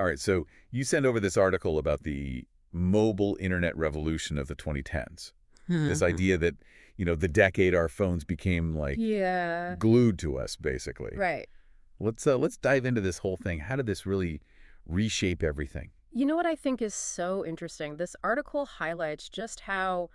All right, so you send over this article about the mobile internet revolution of the 2010s. This idea that, the decade our phones became like Yeah. glued to us, basically. Right. Let's dive into this whole thing. How did this really reshape everything? You know what I think is so interesting? This article highlights just how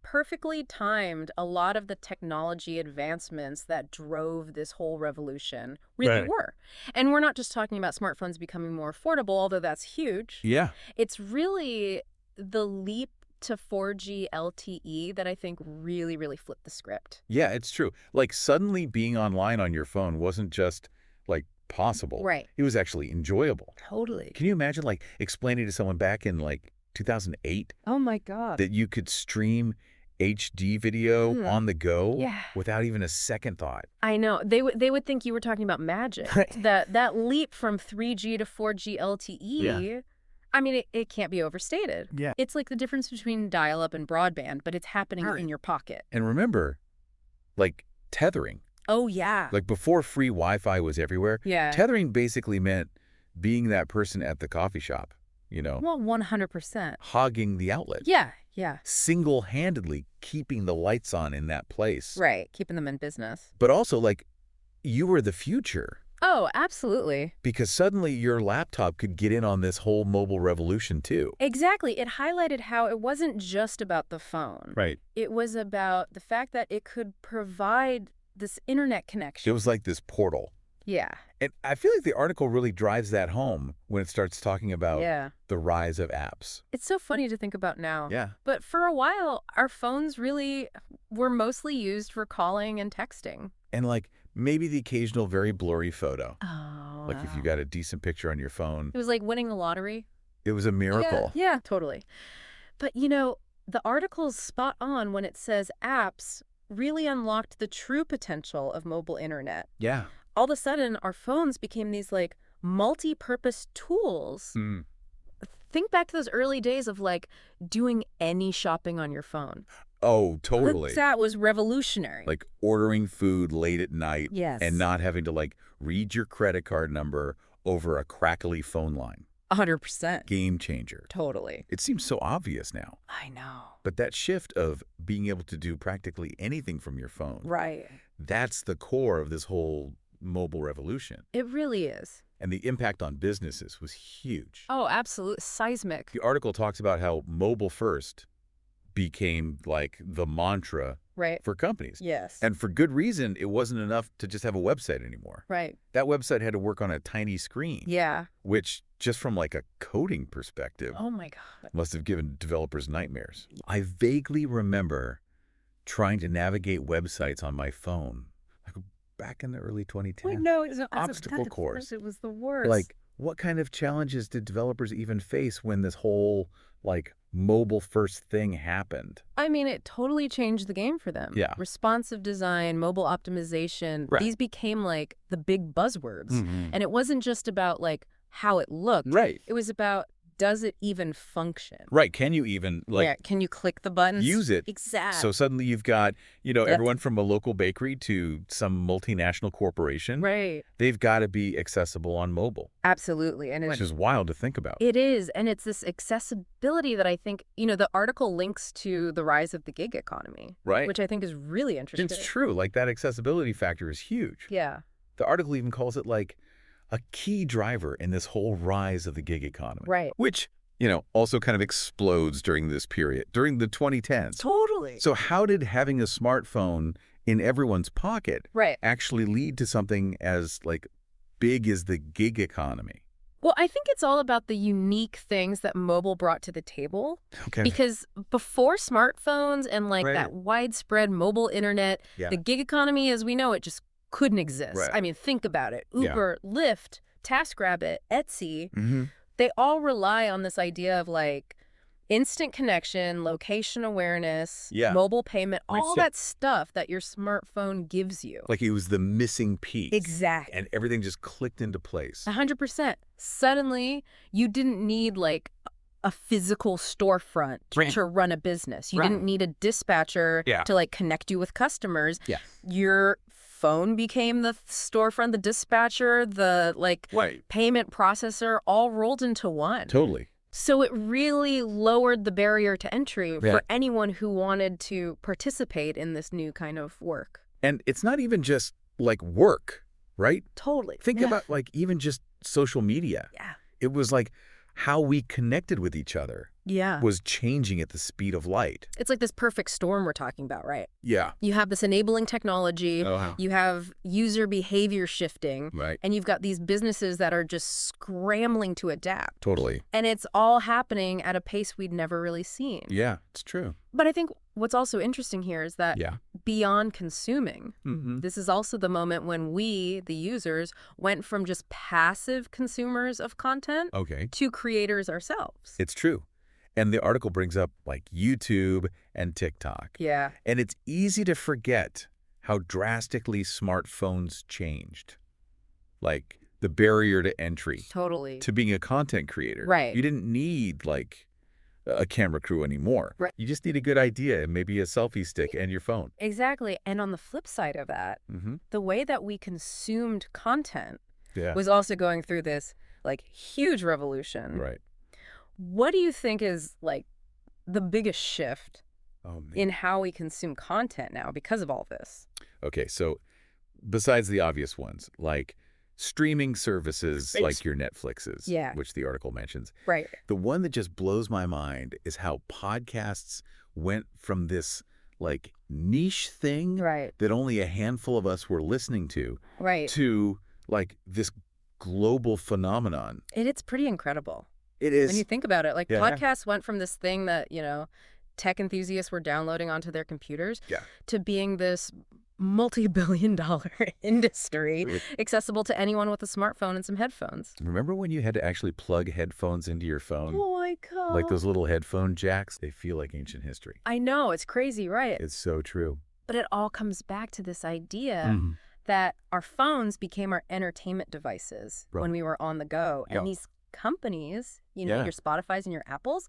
perfectly timed a lot of the technology advancements that drove this whole revolution really Right. were. And we're not just talking about smartphones becoming more affordable, although that's huge. Yeah. It's really the leap to 4G LTE that I think really, really flipped the script. Yeah, it's true. Like suddenly being online on your phone wasn't just like possible. Right. It was actually enjoyable. Totally. Can you imagine like explaining to someone back in like 2008 Oh my God. that you could stream HD video on the go Yeah. without even a second thought? I know. They would think you were talking about magic. Right. That leap from 3G to 4G LTE, Yeah. I mean, it can't be overstated. Yeah. It's like the difference between dial-up and broadband, but it's happening Right. in your pocket. And remember, like tethering, Oh, yeah. like before free Wi-Fi was everywhere, Yeah. tethering basically meant being that person at the coffee shop, Well, 100%. hogging the outlet. Yeah, yeah. Single-handedly keeping the lights on in that place. Right. Keeping them in business. But also, like, you were the future Oh, absolutely. because suddenly your laptop could get in on this whole mobile revolution, too. Exactly. It highlighted how it wasn't just about the phone. Right. It was about the fact that it could provide this internet connection. It was like this portal. Yeah. And I feel like the article really drives that home when it starts talking about Yeah. the rise of apps. It's so funny to think about now. Yeah. But for a while, our phones really were mostly used for calling and texting. And, like, maybe the occasional very blurry photo. Oh. Like, if you got a decent picture on your phone, It was like winning the lottery. it was a miracle. Yeah, totally. But, the article's spot on when it says apps really unlocked the true potential of mobile internet. Yeah. All of a sudden, our phones became these, like, multi-purpose tools. Mm. Think back to those early days of, like, doing any shopping on your phone. Oh, totally. That was revolutionary. Like ordering food late at night Yes. and not having to, like, read your credit card number over a crackly phone line. 100%. Game changer. Totally. It seems so obvious now. I know. But that shift of being able to do practically anything from your phone, Right. that's the core of this whole mobile revolution. It really is. And the impact on businesses was huge. Oh, absolutely. Seismic. The article talks about how mobile first became like the mantra Right. for companies. Yes. And for good reason, it wasn't enough to just have a website anymore. Right. That website had to work on a tiny screen, Yeah. which just from like a coding perspective Oh, my God. must have given developers nightmares. I vaguely remember trying to navigate websites on my phone like back in the early 2010s. Wait, no. It was Obstacle course. It was the worst. Like, what kind of challenges did developers even face when this whole like mobile first thing happened? I mean, it totally changed the game for them. Yeah. Responsive design, mobile optimization. Right. These became like the big buzzwords. Mhm. And it wasn't just about like how it looked. Right. It was about, does it even function? Right. Can you even like yeah. Can you click the buttons? use it? Exactly. So suddenly you've got, everyone from a local bakery to some multinational corporation. Right. They've got to be accessible on mobile, Absolutely. And which is wild to think about. it is. And it's this accessibility that I think, the article links to the rise of the gig economy. Right. Which I think is really interesting. It's true. Like that accessibility factor is huge. Yeah. The article even calls it like a key driver in this whole rise of the gig economy. Right. Which, also kind of explodes during this period, during the 2010s. Totally. So how did having a smartphone in everyone's pocket Right. actually lead to something as like big as the gig economy? Well, I think it's all about the unique things that mobile brought to the table. Okay. Because before smartphones and like Right. that widespread mobile internet, Yeah. the gig economy as we know it just couldn't exist. Right. I mean, think about it. Yeah. Uber, Lyft, TaskRabbit, Etsy, Mm-hmm. they all rely on this idea of like instant connection, location awareness, Yeah. mobile payment, all Reshape. that stuff that your smartphone gives you. Like it was the missing piece. Exactly. And everything just clicked into place. 100%. Suddenly, you didn't need like a physical storefront Right. to run a business. You Right. didn't need a dispatcher Yeah. to like connect you with customers. Yeah. Your phone became the storefront, the dispatcher, the payment processor, all rolled into one. Totally. So it really lowered the barrier to entry for anyone who wanted to participate in this new kind of work. And it's not even just like work, right? Totally. Think about like even just social media. Yeah. It was like how we connected with each other was changing at the speed of light. It's like this perfect storm we're talking about, right? Yeah. You have this enabling technology, you have user behavior shifting, and you've got these businesses that are just scrambling to adapt. Totally. And it's all happening at a pace we'd never really seen. Yeah, it's true. But I think what's also interesting here is that beyond consuming, this is also the moment when we, the users, went from just passive consumers of content to creators ourselves. It's true. And the article brings up like YouTube and TikTok. Yeah. And it's easy to forget how drastically smartphones changed. Like the barrier to entry. Totally. To being a content creator. Right. You didn't need like a camera crew anymore. Right. You just need a good idea and maybe a selfie stick and your phone. Exactly. And on the flip side of that, the way that we consumed content was also going through this like huge revolution. Right. What do you think is like the biggest shift in how we consume content now because of all this? Okay, so besides the obvious ones, like streaming services like your Netflixes, which the article mentions. Right. The one that just blows my mind is how podcasts went from this like niche thing that only a handful of us were listening to to like this global phenomenon. It's pretty incredible. It is. When you think about it, like podcasts went from this thing that, you know, tech enthusiasts were downloading onto their computers to being this multi-billion-dollar industry accessible to anyone with a smartphone and some headphones. Remember when you had to actually plug headphones into your phone? Oh my God. Like those little headphone jacks? They feel like ancient history. I know. It's crazy, right? It's so true. But it all comes back to this idea that our phones became our entertainment devices when we were on the go. And these companies, you know, your Spotifys and your Apples,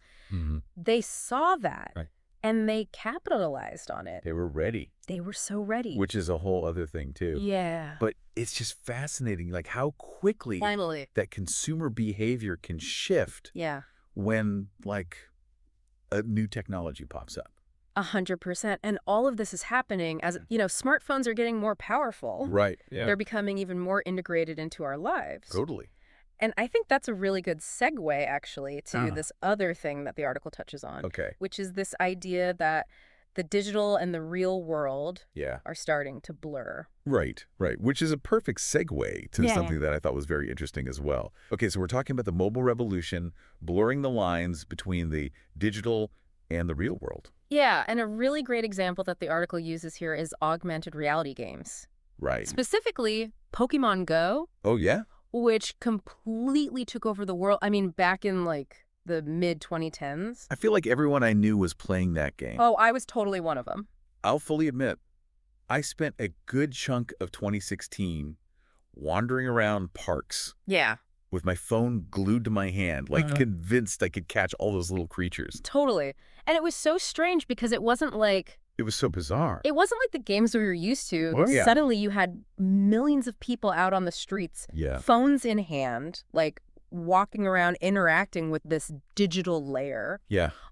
they saw that and they capitalized on it. They were ready. They were so ready. Which is a whole other thing too. Yeah. But it's just fascinating, like how quickly that consumer behavior can shift when like a new technology pops up. 100%. And all of this is happening as, you know, smartphones are getting more powerful. Right. Yeah. They're becoming even more integrated into our lives. Totally. And I think that's a really good segue, actually, to this other thing that the article touches on, which is this idea that the digital and the real world are starting to blur. Right, right, which is a perfect segue to something that I thought was very interesting as well. Okay, so we're talking about the mobile revolution, blurring the lines between the digital and the real world. Yeah, and a really great example that the article uses here is augmented reality games. Right. Specifically, Pokemon Go. Oh, yeah? Which completely took over the world. I mean, back in like the mid-2010s. I feel like everyone I knew was playing that game. Oh, I was totally one of them. I'll fully admit, I spent a good chunk of 2016 wandering around parks. Yeah. With my phone glued to my hand, like convinced I could catch all those little creatures. Totally. And it was so strange because it wasn't like... It was so bizarre. It wasn't like the games we were used to. Suddenly you had millions of people out on the streets, phones in hand, like walking around interacting with this digital layer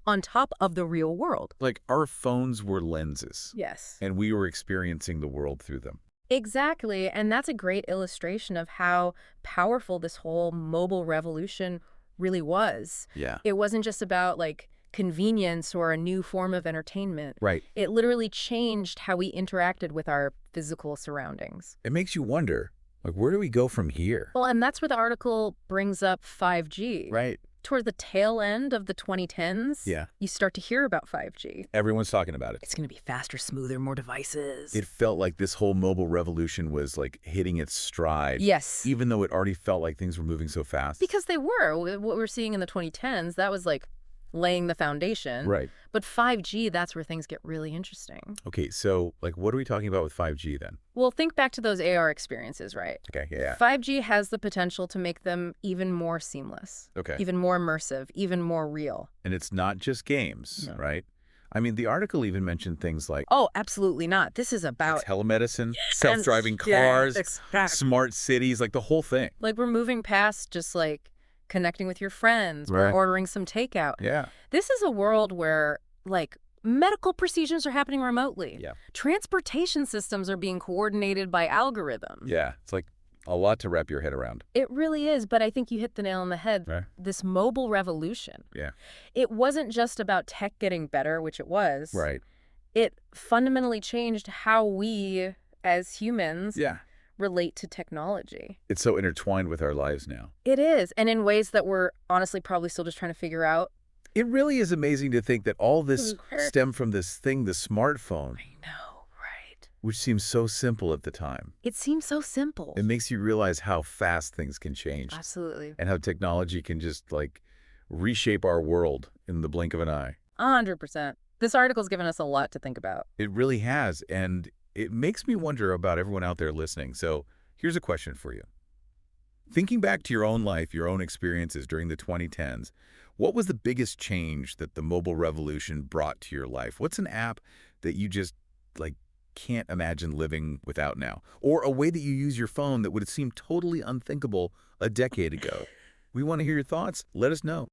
on top of the real world. Like our phones were lenses. Yes. And we were experiencing the world through them. Exactly. And that's a great illustration of how powerful this whole mobile revolution really was. Yeah. It wasn't just about like convenience or a new form of entertainment. Right. It literally changed how we interacted with our physical surroundings. It makes you wonder, like, where do we go from here? Well, and that's where the article brings up 5G. Right. Toward the tail end of the 2010s, you start to hear about 5G. Everyone's talking about it. It's going to be faster, smoother, more devices. It felt like this whole mobile revolution was like hitting its stride. Yes. Even though it already felt like things were moving so fast. Because they were. What we're seeing in the 2010s, that was like laying the foundation. Right. But 5G, that's where things get really interesting. Okay, so like what are we talking about with 5G then? Well, think back to those AR experiences, right? Okay, yeah. 5G has the potential to make them even more seamless. Okay. Even more immersive, even more real. And it's not just games, right? I mean, the article even mentioned things like, oh, absolutely not. This is about telemedicine, self-driving cars, smart cities, like the whole thing. like we're moving past just like connecting with your friends or Right. ordering some takeout. Yeah. This is a world where like medical procedures are happening remotely. Yeah. Transportation systems are being coordinated by algorithms. Yeah. It's like a lot to wrap your head around. It really is, but I think you hit the nail on the head. Right. This mobile revolution. Yeah. It wasn't just about tech getting better, which it was. Right. It fundamentally changed how we, as humans, relate to technology. It's so intertwined with our lives now. It is, and in ways that we're honestly probably still just trying to figure out. It really is amazing to think that all this stemmed from this thing, the smartphone. I know, right? Which seems so simple at the time. It seems so simple. It makes you realize how fast things can change. Absolutely. And how technology can just, like, reshape our world in the blink of an eye. 100%. This article's given us a lot to think about. It really has, and it makes me wonder about everyone out there listening. So here's a question for you. Thinking back to your own life, your own experiences during the 2010s, what was the biggest change that the mobile revolution brought to your life? What's an app that you just, like, can't imagine living without now? Or a way that you use your phone that would have seemed totally unthinkable a decade ago? We want to hear your thoughts. Let us know.